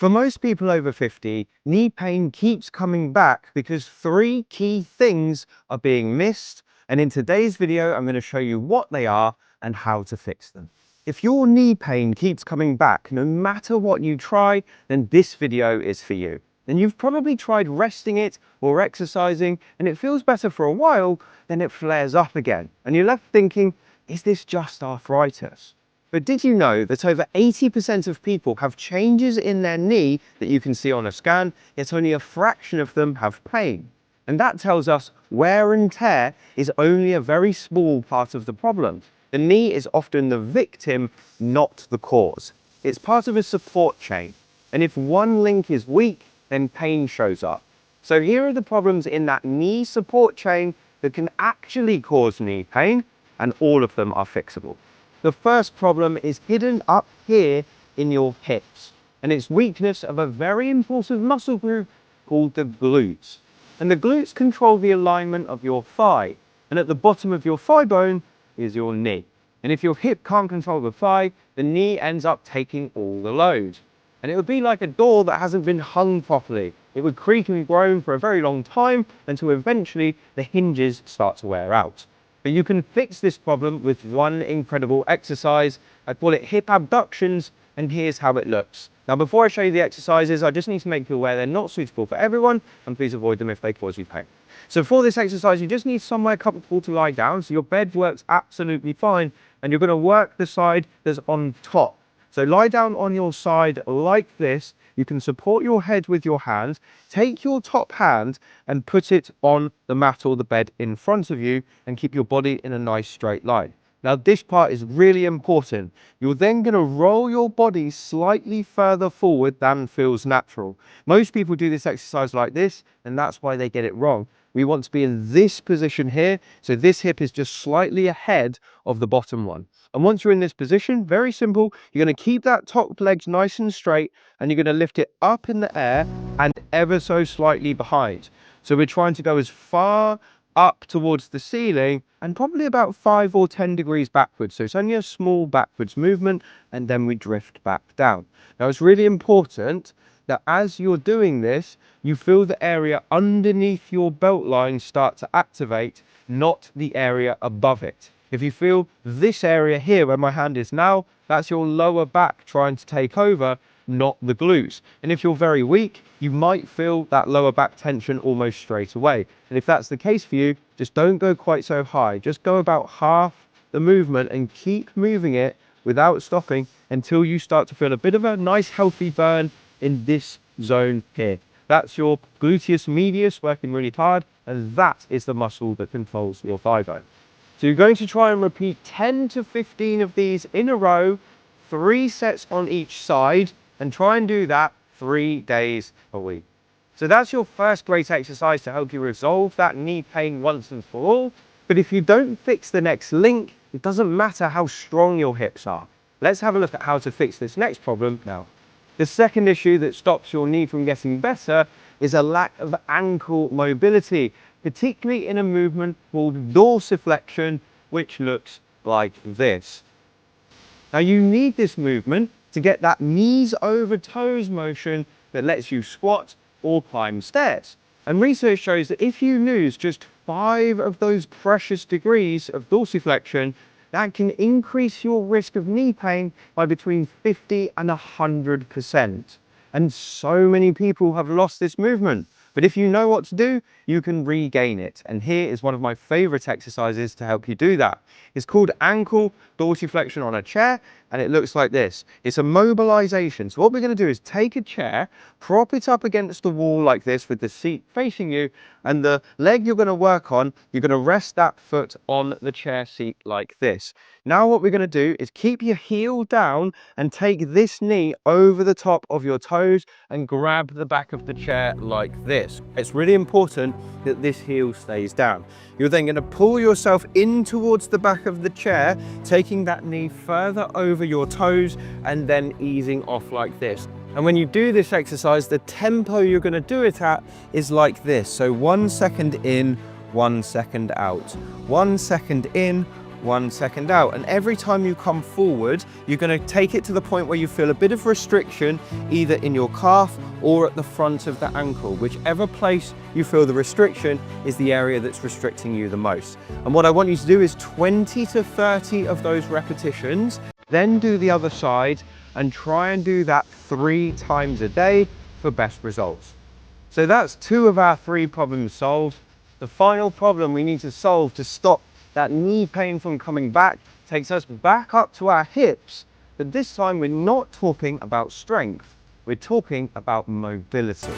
For most people over 50, knee pain keeps coming back because three key things are being missed. And in today's video, I'm going to show you what they are and how to fix them. If your knee pain keeps coming back, no matter what you try, then this video is for you. And you've probably tried resting it or exercising and it feels better for a while, then it flares up again. And you're left thinking, is this just arthritis? But did you know that over 80% of people have changes in their knee that you can see on a scan, yet only a fraction of them have pain? And that tells us wear and tear is only a very small part of the problem. The knee is often the victim, not the cause. It's part of a support chain. And if one link is weak, then pain shows up. So here are the problems in that knee support chain that can actually cause knee pain, and all of them are fixable. The first problem is hidden up here in your hips, and it's weakness of a very important muscle group called the glutes. And the glutes control the alignment of your thigh, and at the bottom of your thigh bone is your knee. And if your hip can't control the thigh, the knee ends up taking all the load. And it would be like a door that hasn't been hung properly. It would creak and groan for a very long time until eventually the hinges start to wear out. But you can fix this problem with one incredible exercise. I call it hip abductions, and here's how it looks. Now, before I show you the exercises, I just need to make you aware they're not suitable for everyone, and please avoid them if they cause you pain. So for this exercise, you just need somewhere comfortable to lie down. So your bed works absolutely fine, and you're going to work the side that's on top. So lie down on your side like this. You can support your head with your hands. Take your top hand and put it on the mat or the bed in front of you and keep your body in a nice straight line. Now this part is really important. You're then going to roll your body slightly further forward than feels natural. Most people do this exercise like this, and that's why they get it wrong. We want to be in this position here, so this hip is just slightly ahead of the bottom one. And once you're in this position, very simple, you're going to keep that top leg nice and straight, and you're going to lift it up in the air and ever so slightly behind. So we're trying to go as far up towards the ceiling and probably about 5 or 10 degrees backwards. So it's only a small backwards movement, and then we drift back down. Now it's really important that as you're doing this, you feel the area underneath your belt line start to activate, not the area above it. If you feel this area here where my hand is now, that's your lower back trying to take over, not the glutes. And if you're very weak, you might feel that lower back tension almost straight away. And if that's the case for you, just don't go quite so high. Just go about half the movement and keep moving it without stopping until you start to feel a bit of a nice healthy burn in this zone here. That's your gluteus medius working really hard, and that is the muscle that controls your thigh bone. So you're going to try and repeat 10 to 15 of these in a row, 3 sets on each side, and try and do that 3 days a week. So that's your first great exercise to help you resolve that knee pain once and for all. But if you don't fix the next link, it doesn't matter how strong your hips are. Let's have a look at how to fix this next problem now. The second issue that stops your knee from getting better is a lack of ankle mobility, particularly in a movement called dorsiflexion, which looks like this. Now you need this movement to get that knees over toes motion that lets you squat or climb stairs. And research shows that if you lose just 5 of those precious degrees of dorsiflexion, that can increase your risk of knee pain by between 50 and 100%. And so many people have lost this movement. But if you know what to do, you can regain it. And here is one of my favorite exercises to help you do that. It's called ankle dorsiflexion on a chair, and it looks like this. It's a mobilization. So what we're going to do is take a chair, prop it up against the wall like this with the seat facing you, and the leg you're going to work on, you're going to rest that foot on the chair seat like this. Now what we're going to do is keep your heel down and take this knee over the top of your toes and grab the back of the chair like this. It's really important that this heel stays down. You're then going to pull yourself in towards the back of the chair, taking that knee further over your toes and then easing off like this. And when you do this exercise, the tempo you're going to do it at is like this. So 1 second in, 1 second out. 1 second in, 1 second out. And every time you come forward, you're going to take it to the point where you feel a bit of restriction, either in your calf or at the front of the ankle. Whichever place you feel the restriction is the area that's restricting you the most. And what I want you to do is 20 to 30 of those repetitions, then do the other side and try and do that 3 times a day for best results. So that's 2 of our 3 problems solved. The final problem we need to solve to stop that knee pain from coming back takes us back up to our hips, but this time we're not talking about strength, we're talking about mobility.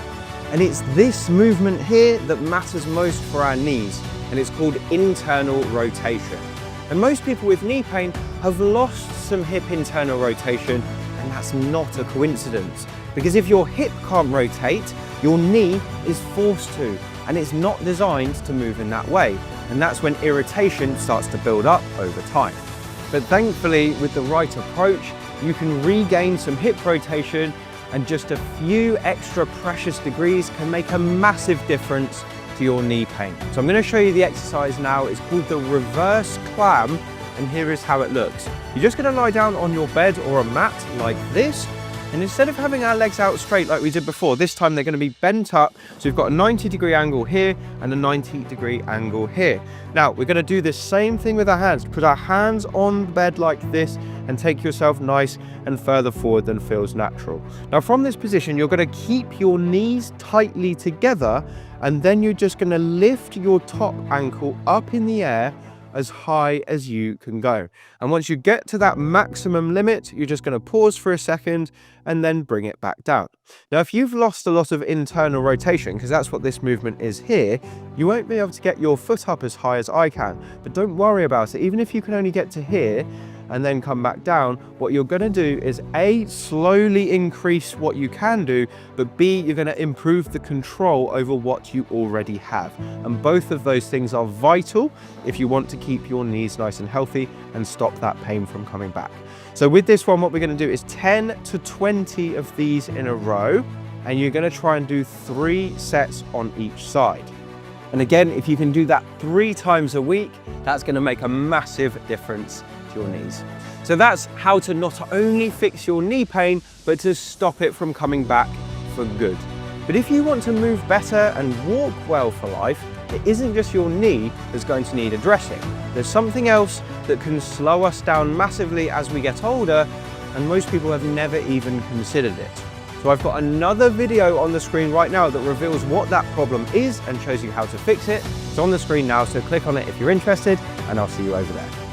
And it's this movement here that matters most for our knees, and it's called internal rotation. And most people with knee pain have lost some hip internal rotation, and that's not a coincidence. Because if your hip can't rotate, your knee is forced to, and it's not designed to move in that way. And that's when irritation starts to build up over time. But thankfully, with the right approach, you can regain some hip rotation, and just a few extra precious degrees can make a massive difference to your knee pain. So I'm going to show you the exercise now. It's called the reverse clam, and here is how it looks. You're just going to lie down on your bed or a mat like this, and instead of having our legs out straight like we did before, this time they're going to be bent up. So we've got a 90-degree angle here and a 90-degree angle here. Now we're going to do the same thing with our hands. Put our hands on the bed like this and take yourself nice and further forward than feels natural. Now from this position, you're going to keep your knees tightly together, and then you're just going to lift your top ankle up in the air as high as you can go. And once you get to that maximum limit, you're just going to pause for a second and then bring it back down. Now, if you've lost a lot of internal rotation, because that's what this movement is here, you won't be able to get your foot up as high as I can. But don't worry about it. Even if you can only get to here and then come back down, what you're going to do is A, slowly increase what you can do, but B, you're going to improve the control over what you already have. And both of those things are vital if you want to keep your knees nice and healthy and stop that pain from coming back. So with this one, what we're going to do is 10 to 20 of these in a row, and you're going to try and do 3 sets on each side. And again, if you can do that 3 times a week, that's going to make a massive difference to your knees. So that's how to not only fix your knee pain, but to stop it from coming back for good. But if you want to move better and walk well for life, it isn't just your knee that's going to need addressing. There's something else that can slow us down massively as we get older, and most people have never even considered it. So I've got another video on the screen right now that reveals what that problem is and shows you how to fix it. It's on the screen now, so click on it if you're interested, and I'll see you over there.